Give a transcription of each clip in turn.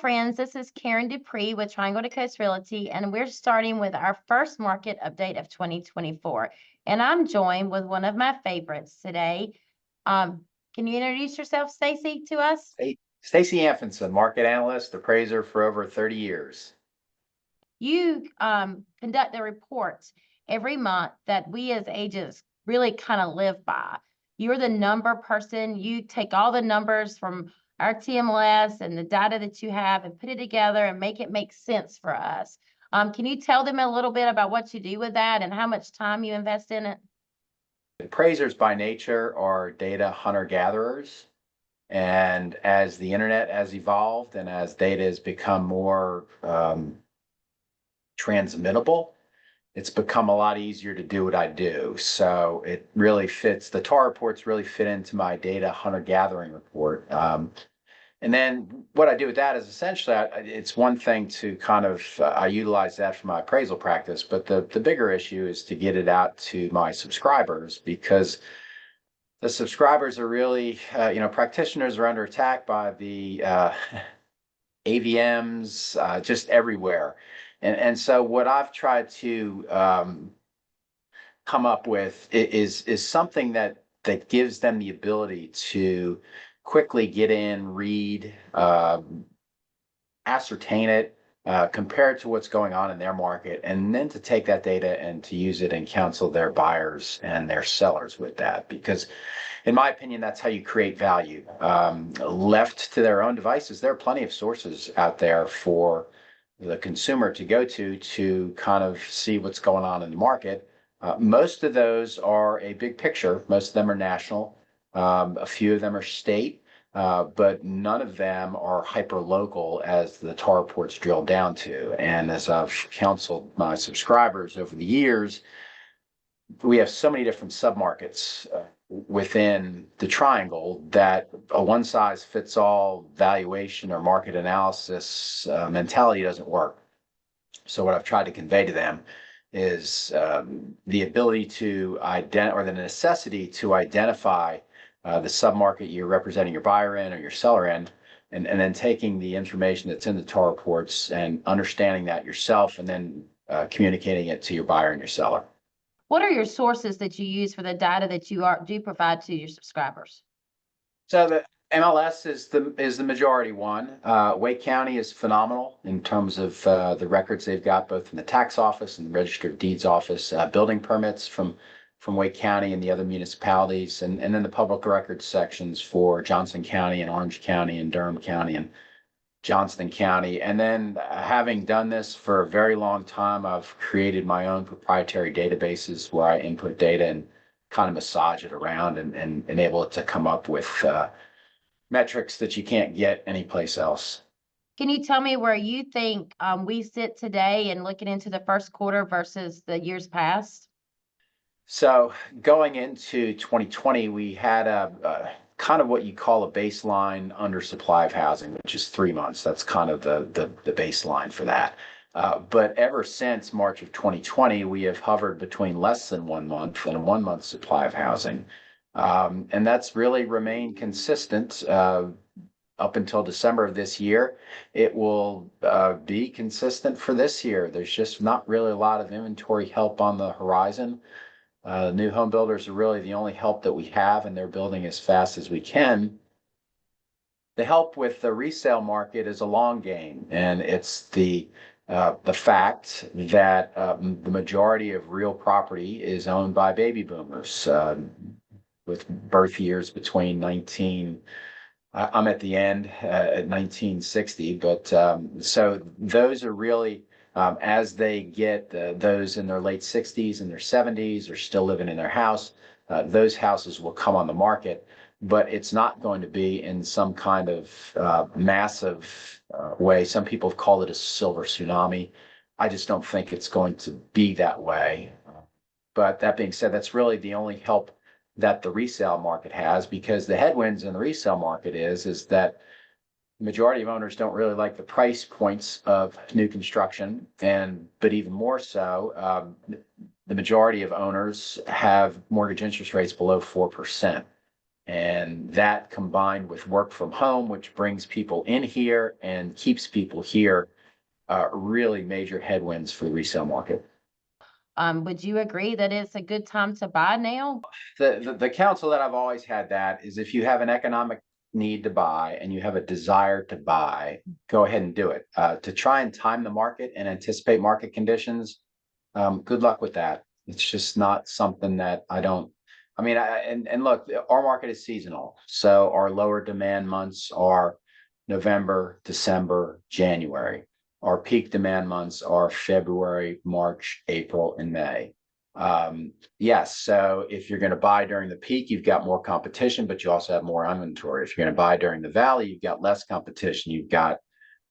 friends. This is Karen Dupree with Triangle to Coast Realty, and we're starting with our first market update of 2024. And I'm joined with one of my favorites today. Can you introduce yourself, Stacey, to us? Hey, Stacey Anfindsen, market analyst, appraiser for over 30 years. You conduct a report every month that we as agents really kind of live by. You're the number person. You take all the numbers from our TMLS and the data that you have and put it together and make it make sense for us. Can you tell them a little bit about what you do with that and how much time you invest in it? Appraisers by nature are data hunter-gatherers. And as the internet has evolved and as data has become more transmittable, it's become a lot easier to do what I do. So it really fits, the TAR reports really fit into my data hunter-gathering report. And then what I do with that is essentially, it's one thing to kind of, I utilize that for my appraisal practice, but the bigger issue is to get it out to my subscribers, because the subscribers are really, practitioners are under attack by the AVMs just everywhere. And so what I've tried to come up with is something that gives them the ability to quickly get in, read, ascertain it, compare it to what's going on in their market, and then to take that data and to use it and counsel their buyers and their sellers with that. Because in my opinion, that's how you create value. Left to their own devices, there are plenty of sources out there for the consumer to go to kind of see what's going on in the market. Most of those are a big picture. Most of them are national. A few of them are state, but none of them are hyper local as the TAR reports drill down to. And as I've counseled my subscribers over the years, we have so many different submarkets within the triangle that a one-size-fits-all valuation or market analysis mentality doesn't work. So what I've tried to convey to them is the ability to or the necessity to identify the submarket you're representing your buyer in or your seller in, and then taking the information that's in the TAR reports and understanding that yourself, and then communicating it to your buyer and your seller. What are your sources that you use for the data that you do provide to your subscribers? So the MLS is the majority one. Wake County is phenomenal in terms of the records they've got, both in the tax office and the Register of Deeds office, building permits from Wake County and the other municipalities, and then the public records sections for Johnson County and Orange County and Durham County and Johnston County. And then having done this for a very long time, I've created my own proprietary databases where I input data and kind of massage it around and enable it to come up with metrics that you can't get anyplace else. Can you tell me where you think we sit today and looking into the first quarter versus the years past? So going into 2020, we had a kind of what you call a baseline undersupply of housing, which is 3 months. That's kind of the baseline for that. But ever since March of 2020, we have hovered between less than 1 month and a 1 month supply of housing. And that's really remained consistent up until December of this year. It will be consistent for this year. There's just not really a lot of inventory help on the horizon. New home builders are really the only help that we have, and they're building as fast as we can. The help with the resale market is a long game, and it's the fact that the majority of real property is owned by baby boomers with birth years between I'm at the end at 1960, but so those are really, as they get those in their late 60s and their 70s are still living in their house, those houses will come on the market, but it's not going to be in some kind of massive way. Some people have called it a silver tsunami. I just don't think it's going to be that way. But that being said, that's really the only help that the resale market has, because the headwinds in the resale market is that the majority of owners don't really like the price points of new construction, but even more so, the majority of owners have mortgage interest rates below 4%. And that combined with work from home, which brings people in here and keeps people here, really major headwinds for the resale market. Would you agree that it's a good time to buy now? The counsel that I've always had that is if you have an economic need to buy and you have a desire to buy, go ahead and do it. To try and time the market and anticipate market conditions, good luck with that. It's just not something that I mean, and look, our market is seasonal. So our lower demand months are November, December, January. Our peak demand months are February, March, April, and May. Yes, so if you're going to buy during the peak, you've got more competition, but you also have more inventory. If you're going to buy during the valley, you've got less competition. You've got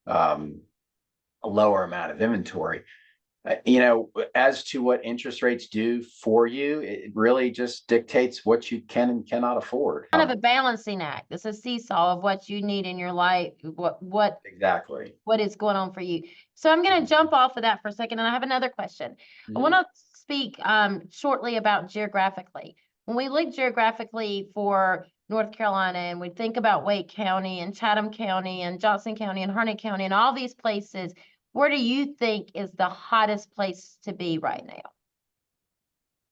a lower amount of inventory. As to what interest rates do for you, it really just dictates what you can and cannot afford. Kind of a balancing act. It's a seesaw of what you need in your life, Exactly. what is going on for you. So I'm going to jump off of that for a second, and I have another question. I want to speak shortly about geographically. When we look geographically for North Carolina and we think about Wake County and Chatham County and Johnson County and Harnett County and all these places, where do you think is the hottest place to be right now?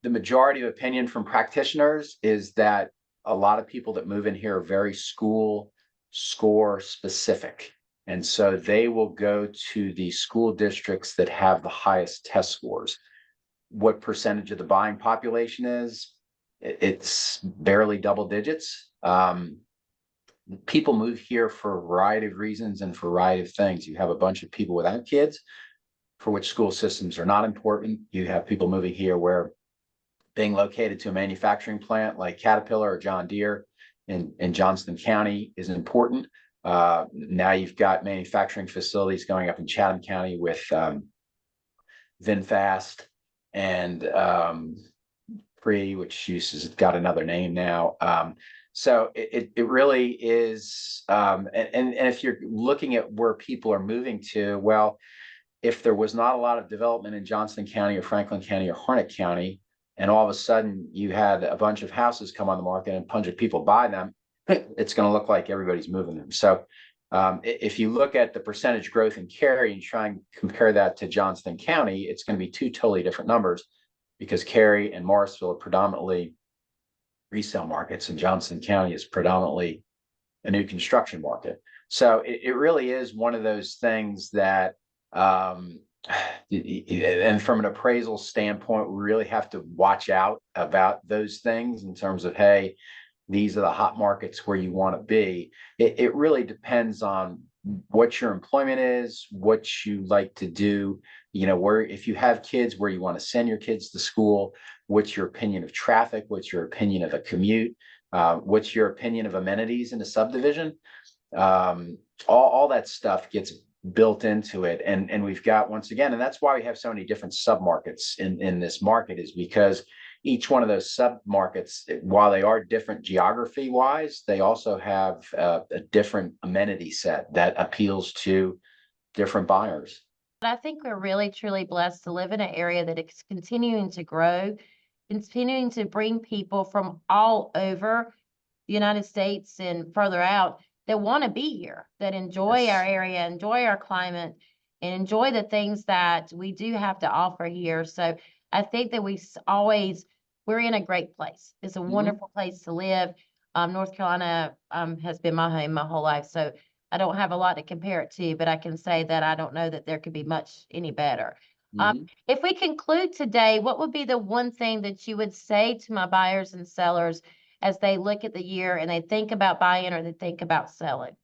The majority of opinion from practitioners is that a lot of people that move in here are very school score specific. And so they will go to the school districts that have the highest test scores. What percentage of the buying population is? It's barely double digits. People move here for a variety of reasons and for a variety of things. You have a bunch of people without kids for which school systems are not important. You have people moving here where being located to a manufacturing plant like Caterpillar or John Deere in Johnston County is important. Now you've got manufacturing facilities going up in Chatham County with VinFast and which has got another name now. So it really is, and if you're looking at where people are moving to, well, if there was not a lot of development in Johnston County or Franklin County or Harnett County, and all of a sudden you had a bunch of houses come on the market and a bunch of people buy them, it's going to look like everybody's moving them. So if you look at the percentage growth in Cary and try and compare that to Johnston County, it's going to be two totally different numbers because Cary and Morrisville are predominantly resale markets and Johnston County is predominantly a new construction market. So it really is one of those things that and from an appraisal standpoint, we really have to watch out about those things in terms of, hey, these are the hot markets where you want to be. It really depends on what your employment is, what you like to do, where, if you have kids, where you want to send your kids to school, what's your opinion of traffic, what's your opinion of a commute, what's your opinion of amenities in a subdivision. All that stuff gets built into it. And we've got, once again, and that's why we have so many different submarkets in this market, is because each one of those submarkets, while they are different geography wise, they also have a different amenity set that appeals to different buyers. I think we're really truly blessed to live in an area that is continuing to grow, continuing to bring people from all over the United States and further out that want to be here, that enjoy our area, enjoy our climate, and enjoy the things that we do have to offer here. So I think that we're in a great place. It's a wonderful place to live. North Carolina has been my home my whole life, so I don't have a lot to compare it to, but I can say that I don't know that there could be much any better. If we conclude today, what would be the one thing that you would say to my buyers and sellers as they look at the year and they think about buying or they think about selling?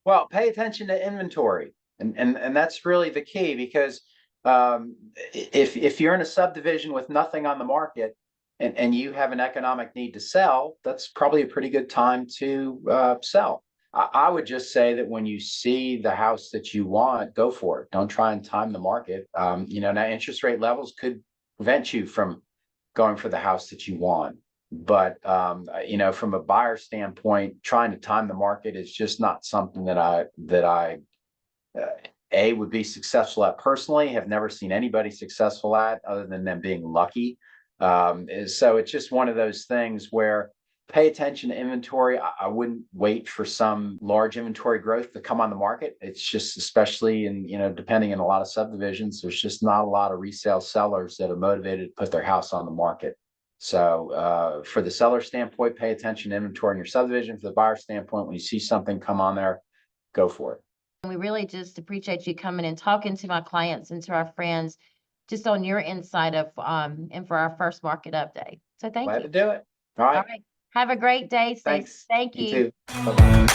Well, pay attention to inventory. And that's really the key, because if you're in a subdivision with nothing on the market and you have an economic need to sell, that's probably a pretty good time to sell. I would just say that when you see the house that you want, go for it. Don't try and time the market. Now interest rate levels could prevent you from going for the house that you want. But from a buyer standpoint, trying to time the market is just not something that I would be successful at personally. Have never seen anybody successful at, other than them being lucky. So it's just one of those things where pay attention to inventory. I wouldn't wait for some large inventory growth to come on the market. It's just, especially in, depending on a lot of subdivisions, there's just not a lot of resale sellers that are motivated to put their house on the market. So for the seller standpoint, pay attention to inventory in your subdivision. For the buyer standpoint, when you see something come on there, go for it. We really just appreciate you coming and talking to my clients and to our friends just on your insight of, and for our first market update. So thank Glad you. to do it. All right. All right. Have a great day, Stacey. Thanks. Thank You you. too. Bye-bye.